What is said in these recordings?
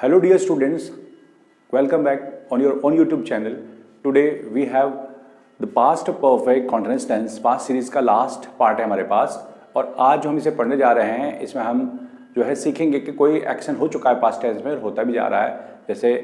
Hello dear students, welcome back on your own YouTube channel. Today we have the past perfect continuous tense past series का last part है हमारे पास और आज जो हम इसे पढ़ने जा रहे हैं इसमें हम जो है सीखेंगे कि कोई एक्शन हो चुका है पास्ट टेंस में और होता भी जा रहा है। जैसे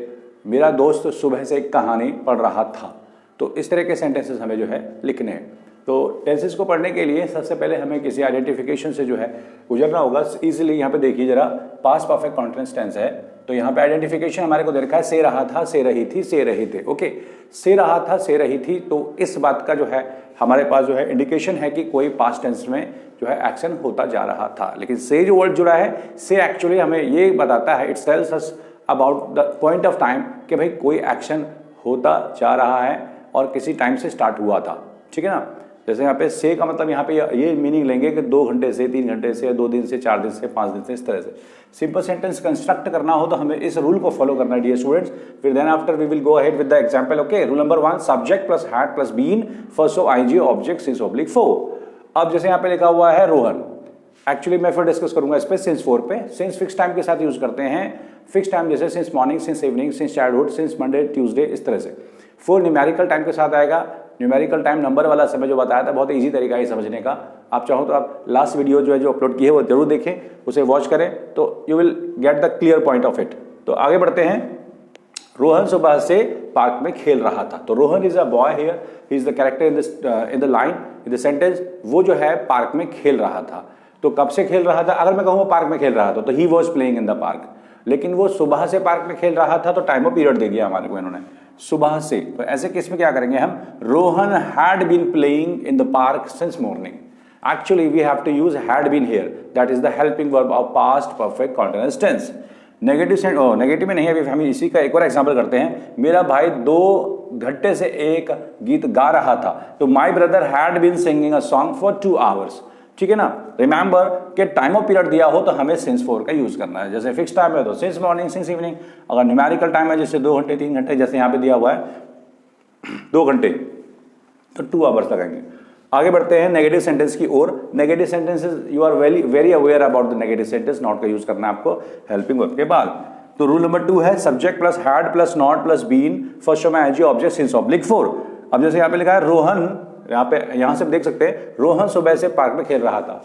मेरा दोस्त सुबह से एक कहानी पढ़ रहा था, तो इस तरह के सेंटेंसेस हमें जो है लिखने हैं। तो टेंसेस को पढ़ने के लिए सबसे पहले हमें किसी आइडेंटिफिकेशन से जो है गुजरना होगा। इजीली यहाँ पे देखिए जरा, पास्ट परफेक्ट कॉन्टिन्यूअस टेंस है तो यहाँ पे आइडेंटिफिकेशन हमारे को दे रखा है से रहा था, से रही थी, से रहे थे। ओके, से रहा था, से रही थी, तो इस बात का जो है हमारे पास जो है इंडिकेशन है कि कोई पास्ट टेंस में जो है एक्शन होता जा रहा था। लेकिन से जो वर्ड जुड़ा है, से एक्चुअली हमें ये बताता है, it tells us about the point of time कि भाई कोई एक्शन होता जा रहा है और किसी टाइम से स्टार्ट हुआ था। ठीक है ना। जैसे यहाँ पे से का मतलब यहाँ पे ये मीनिंग लेंगे कि 2 घंटे से, 3 घंटे से, 2 दिन से, 4 दिन से, 5 दिन से, इस तरह से सिंपल सेंटेंस कंस्ट्रक्ट करना हो तो हमें इस रूल को फॉलो करना है डियर स्टूडेंट्स। फिर then after we will go ahead with the example. Okay, rule number 1, subject plus had plus been first of आईजी ऑब्जेक्ट सिंस ऑब्लिक 4। अब जैसे यहाँ पे लिखा हुआ है रोहन, एक्चुअली मैं फिर डिस्कस करूंगा इस पे सिंस 4 पे। सिंस फिक्स टाइम के साथ यूज करते हैं। फिक्स टाइम जैसे since morning, since evening, since childhood, since Monday, Tuesday, इस तरह से। 4 न्यूमेरिकल टाइम के साथ आएगा। न्यूमेरिकल टाइम नंबर वाला समय जो बताया था, बहुत इजी तरीका है समझने का। आप चाहो तो आप लास्ट वीडियो जो है जो अपलोड की है वो जरूर देखें, उसे वॉच करें तो you will get the clear point of it. तो आगे बढ़ते हैं। रोहन सुबह से पार्क में खेल रहा था। तो Rohan is a boy here, he is the character in the line, in the sentence. वो जो है पार्क में खेल रहा था। तो कब से खेल रहा था? अगर मैं कहूँ पार्क में खेल रहा था तो he was playing in the park. लेकिन वो सुबह से पार्क में खेल रहा था तो टाइम ऑफ पीरियड दे दिया हमारे को इन्होंने, सुबह से। तो ऐसे केस में क्या करेंगे हम? Rohan had been playing in the park since morning. Actually we have to use had been here, that is the helping verb of past perfect continuous tense. Negative में नहीं है, अभी हम इसी का एक और एग्जांपल करते हैं। मेरा भाई 2 घंटे से एक गीत गा रहा था। तो my brother had been singing a song for 2 hours. ठीक है ना। रिमेंबर कि टाइम ऑफ पीरियड दिया हो तो हमें सिंस 4 का यूज करना है। जैसे फिक्स टाइम है तो सिंस मॉर्निंग, सिंस इवनिंग। अगर न्यूमेरिकल टाइम है जैसे 2 घंटे, 3 घंटे, जैसे यहाँ पे दिया हुआ है 2 घंटे, तो 2 आवर्स लगाएंगे। आगे बढ़ते हैं नेगेटिव सेंटेंस की ओर। Negative sentences, you are very aware about the negative sentence. Not का यूज करना है आपको हेल्पिंग वर्ब के बाद। तो रूल नंबर 2 है subject plus had plus not plus been first of आईजी ऑब्जेक्ट सिंस ऑब्लिक 4। अब जैसे यहाँ पे लिखा है रोहन, यहाँ से देख सकते हैं रोहन सुबह से पार्क में खेल रहा था।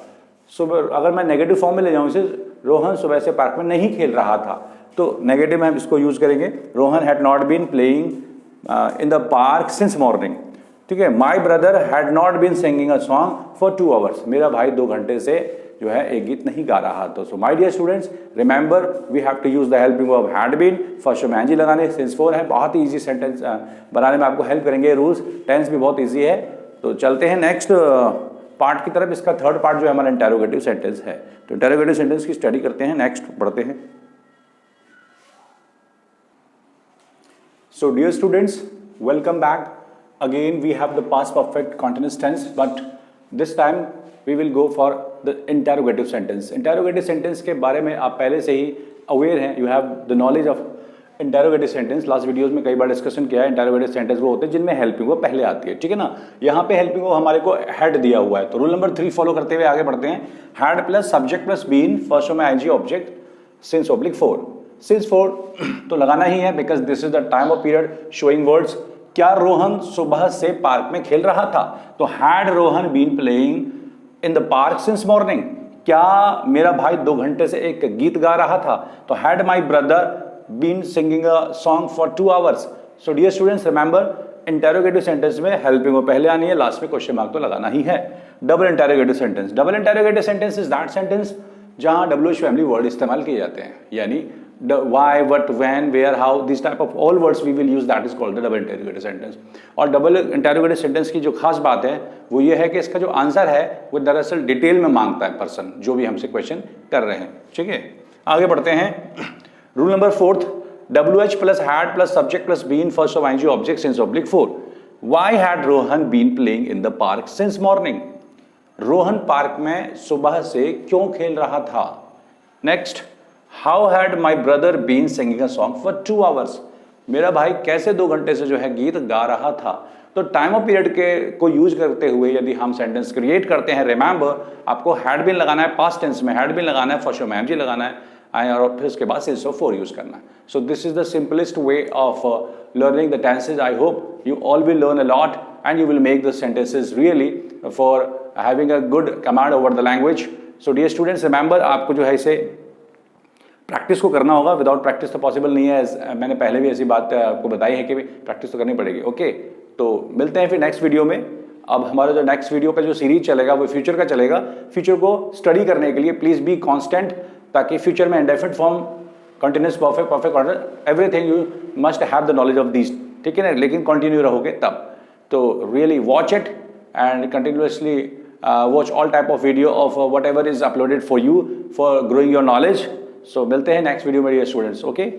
सुबह अगर मैं नेगेटिव फॉर्म में ले जाऊं इसे, रोहन सुबह से पार्क में नहीं खेल रहा था, तो नेगेटिव में हम इसको यूज करेंगे। Rohan had not been playing in the park since morning. ठीक है। My brother had not been singing a song for 2 hours. मेरा भाई 2 घंटे से जो है एक गीत नहीं गा रहा। तो so my dear students, remember we have to use the helping verb had been, first में एनजी लगाने, सिंस 4 है। बहुत ही इजी सेंटेंस बनाने में आपको हेल्प करेंगे रूल्स। टेंस भी बहुत ईजी है। तो चलते हैं नेक्स्ट पार्ट की तरफ। इसका थर्ड पार्ट जो है हमारा इंटेरोगेटिव सेंटेंस है। तो इंटेरोगेटिव सेंटेंस की स्टडी करते हैं। नेक्स्ट पढ़ते हैं। So dear students, welcome back again. We have the past perfect continuous tense, but this time we will go for the interrogative sentence. Interrogative sentence के बारे में आप पहले से ही अवेयर हैं, you have the knowledge of interrogative sentence. Last videos में कई बार डिस्कशन किया है। इंटेरोगेटिव सेंटेंस वो होते हैं जिनमें हेल्पिंग वो पहले आती है। ठीक है ना। यहाँ पे हेल्पिंग वो हमारे को हैड दिया हुआ है। तो रूल नंबर 3 फॉलो करते हुए आगे बढ़ते हैं। Had plus subject plus been first में आईजी ऑब्जेक्ट सिंस ऑब्लिक 4। सिंस 4 तो लगाना ही है because this is the time of period showing words. क्या रोहन सुबह से पार्क में खेल रहा था? तो had Rohan been playing in the park since morning. क्या मेरा भाई 2 घंटे से एक गीत गा रहा था? तो had my brother been singing a song for 2 hours. So dear students, remember interrogative sentence में helping वो पहले आनी है, लास्ट में क्वेश्चन मार्क तो लगाना ही है। Double interrogative sentence. Double interrogative sentence is that sentence जहां WH फैमिली वर्ड इस्तेमाल किए जाते हैं, यानी why, what, when, where, how, this type of all words we will use, that is called the double interrogative sentence. और double interrogative sentence की जो खास बात है वो ये है कि इसका जो आंसर है वो दरअसल डिटेल में मांगता है पर्सन जो भी हमसे क्वेश्चन कर रहे हैं। ठीक है, आगे बढ़ते हैं। Rule number 4, WH plus had plus subject plus been first of आईजी object since oblique 4। Why had Rohan been playing in the park since morning? Rohan park में सुबह से क्यों खेल रहा था? Next, how had my brother been singing a song for 2 hours? मेरा भाई कैसे 2 घंटे से जो है गीत गा रहा था? तो टाइम ऑफ पीरियड के को यूज करते हुए यदि हम सेंटेंस क्रिएट करते हैं, रिमेंबर आपको हैड बीन लगाना है पास्ट टेंस में, हैड बीन लगाना है, फर्स्ट में एमजी लगाना है। और फिर उसके बाद सिंस ऑफ फोर यूज़ करना है. So this is the simplest way of learning the tenses. I hope you all will learn a lot and you will make the sentences really for having a good command over the language. So dear students, remember आपको जो है इसे practice को करना होगा. Without practice तो possible नहीं है. मैंने पहले भी ऐसी बात आपको बताई है कि प्रैक्टिस तो करनी पड़ेगी. ओके, तो मिलते हैं फिर नेक्स्ट वीडियो में. अब हमारा जो नेक्स्ट वीडियो का जो सीरीज चलेगा वो फ्यूचर का चलेगा. फ्यूचर को स्टडी करने के लिए प्लीज़ बी कॉन्स्टेंट, ताकि फ्यूचर में indefinite form, continuous perfect, perfect order, everything you must have the knowledge of these. ठीक है ना, लेकिन कंटिन्यू रहोगे तब. तो really watch it and continuously watch all type of video of whatever is uploaded for you for growing your knowledge. So मिलते हैं next video में डियर स्टूडेंट्स. ओके.